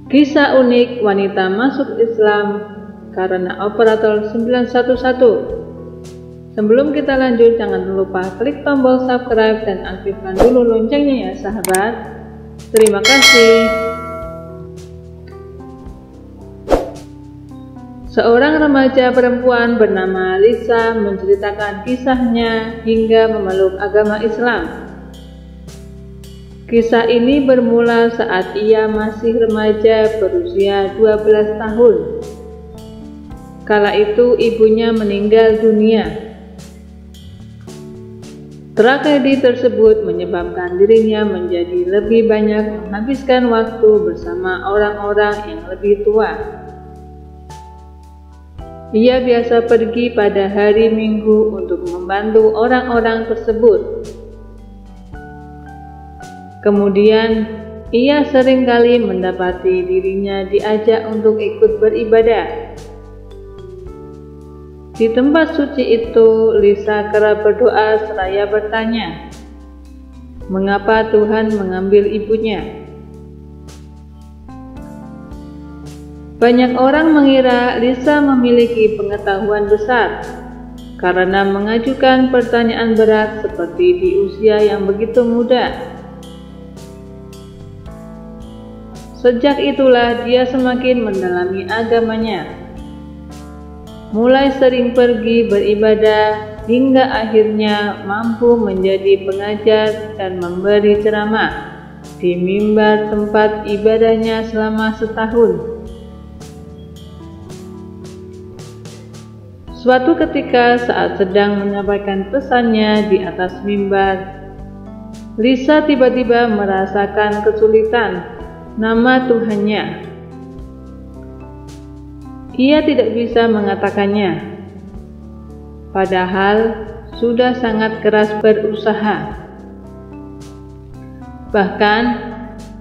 Kisah unik wanita masuk Islam karena operator 911. Sebelum kita lanjut, jangan lupa klik tombol subscribe dan aktifkan dulu loncengnya ya sahabat. Terima kasih. Seorang remaja perempuan bernama Lisa menceritakan kisahnya hingga memeluk agama Islam. Kisah ini bermula saat ia masih remaja berusia 12 tahun. Kala itu ibunya meninggal dunia. Tragedi tersebut menyebabkan dirinya menjadi lebih banyak menghabiskan waktu bersama orang-orang yang lebih tua. Ia biasa pergi pada hari Minggu untuk membantu orang-orang tersebut. Kemudian, ia seringkali mendapati dirinya diajak untuk ikut beribadah. Di tempat suci itu, Lisa kerap berdoa seraya bertanya, mengapa Tuhan mengambil ibunya? Banyak orang mengira Lisa memiliki pengetahuan besar karena mengajukan pertanyaan berat seperti di usia yang begitu muda. Sejak itulah dia semakin mendalami agamanya, mulai sering pergi beribadah hingga akhirnya mampu menjadi pengajar dan memberi ceramah di mimbar tempat ibadahnya selama setahun. Suatu ketika saat sedang menyampaikan pesannya di atas mimbar, Lisa tiba-tiba merasakan kesulitan nama Tuhannya. Ia tidak bisa mengatakannya, padahal sudah sangat keras berusaha. Bahkan,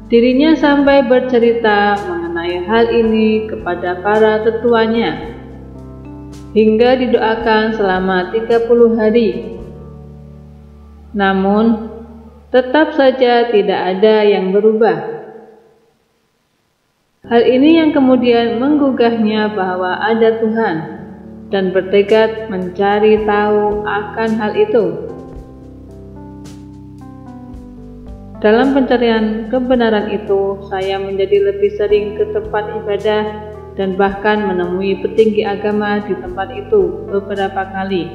dirinya sampai bercerita mengenai hal ini kepada para tetuanya, hingga didoakan selama 30 hari. Namun, tetap saja tidak ada yang berubah. Hal ini yang kemudian menggugahnya bahwa ada Tuhan dan bertekad mencari tahu akan hal itu. Dalam pencarian kebenaran itu, saya menjadi lebih sering ke tempat ibadah dan bahkan menemui petinggi agama di tempat itu beberapa kali.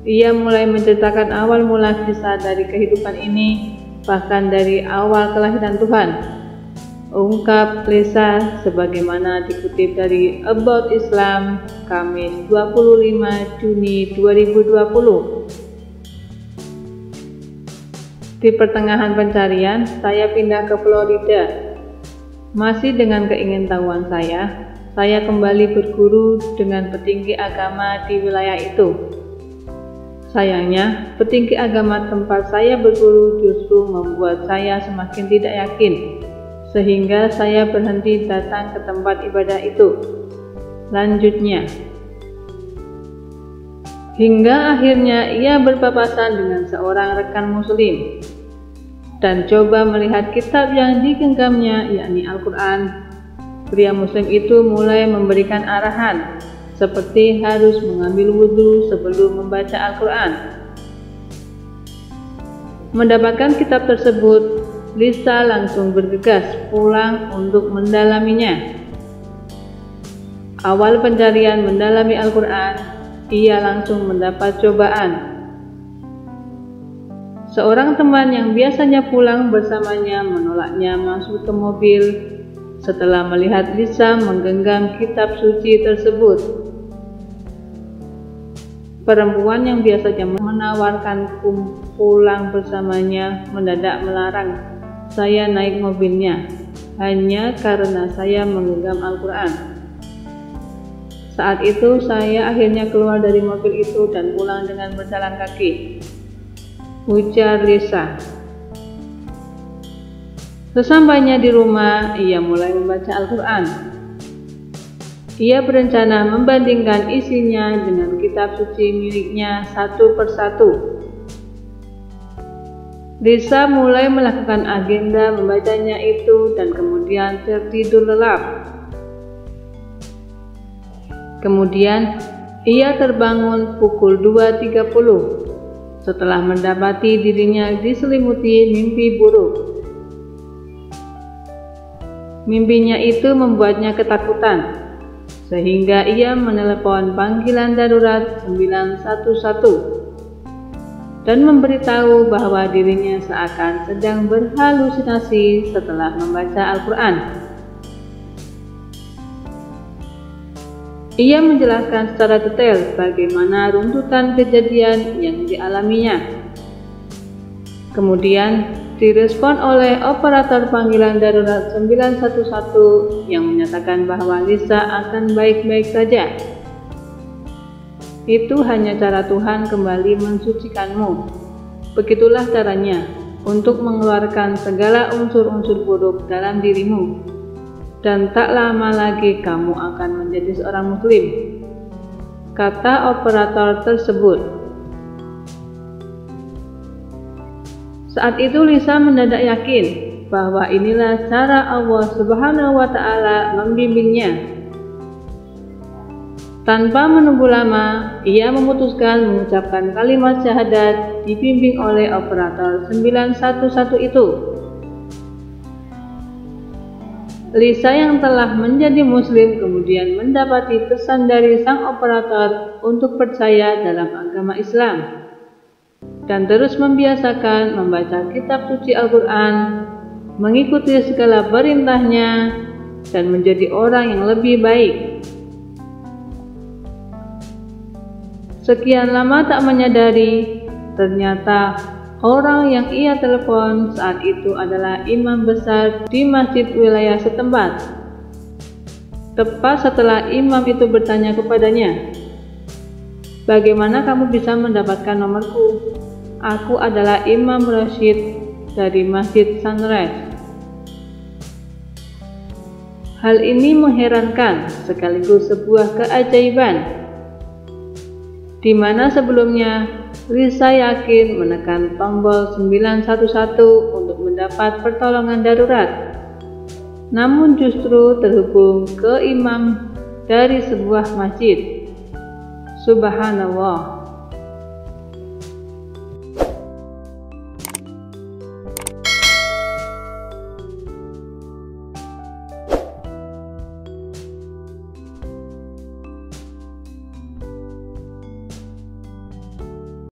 Ia mulai menceritakan awal mula kisah dari kehidupan ini, bahkan dari awal kelahiran Tuhan. Ungkap Lisa sebagaimana dikutip dari About Islam, Kamis 25 Juni 2020. Di pertengahan pencarian, saya pindah ke Florida. Masih dengan keingintahuan saya kembali berguru dengan petinggi agama di wilayah itu. Sayangnya, petinggi agama tempat saya berguru justru membuat saya semakin tidak yakin, sehingga saya berhenti datang ke tempat ibadah itu. Lanjutnya, hingga akhirnya ia berpapasan dengan seorang rekan muslim dan coba melihat kitab yang digenggamnya, yakni Al-Quran. Pria muslim itu mulai memberikan arahan seperti harus mengambil wudhu sebelum membaca Al-Quran. Mendapatkan kitab tersebut, Lisa langsung bergegas pulang untuk mendalaminya. Awal pencarian mendalami Al-Quran, ia langsung mendapat cobaan. Seorang teman yang biasanya pulang bersamanya menolaknya masuk ke mobil setelah melihat Lisa menggenggam kitab suci tersebut. Perempuan yang biasanya menawarkan pulang bersamanya mendadak melarang saya naik mobilnya hanya karena saya menggenggam Al-Quran. Saat itu saya akhirnya keluar dari mobil itu dan pulang dengan berjalan kaki, ujar Lisa. Sesampainya di rumah, ia mulai membaca Al-Quran. Ia berencana membandingkan isinya dengan kitab suci miliknya satu persatu. Lisa mulai melakukan agenda membacanya itu dan kemudian tertidur lelap. Kemudian ia terbangun pukul 2.30 setelah mendapati dirinya diselimuti mimpi buruk. Mimpinya itu membuatnya ketakutan, sehingga ia menelepon panggilan darurat 911 dan memberitahu bahwa dirinya seakan sedang berhalusinasi setelah membaca Al-Quran. Ia menjelaskan secara detail bagaimana runtutan kejadian yang dialaminya. Kemudian direspon oleh operator panggilan darurat 911 yang menyatakan bahwa Lisa akan baik-baik saja. Itu hanya cara Tuhan kembali mensucikanmu. Begitulah caranya untuk mengeluarkan segala unsur-unsur buruk dalam dirimu. Dan tak lama lagi kamu akan menjadi seorang muslim, kata operator tersebut. Saat itu Lisa mendadak yakin bahwa inilah cara Allah Subhanahu wa Ta'ala membimbingnya. Tanpa menunggu lama, ia memutuskan mengucapkan kalimat syahadat dibimbing oleh operator 911 itu. Lisa yang telah menjadi muslim kemudian mendapati pesan dari sang operator untuk percaya dalam agama Islam dan terus membiasakan membaca kitab suci Al-Quran, mengikuti segala perintahnya, dan menjadi orang yang lebih baik. Sekian lama tak menyadari, ternyata orang yang ia telepon saat itu adalah imam besar di masjid wilayah setempat. Tepat setelah imam itu bertanya kepadanya, "Bagaimana kamu bisa mendapatkan nomorku? Aku adalah Imam Rashid dari Masjid Sunrise." Hal ini mengherankan sekaligus sebuah keajaiban, di mana sebelumnya Lisa yakin menekan tombol 911 untuk mendapat pertolongan darurat, namun justru terhubung ke imam dari sebuah masjid. Subhanallah.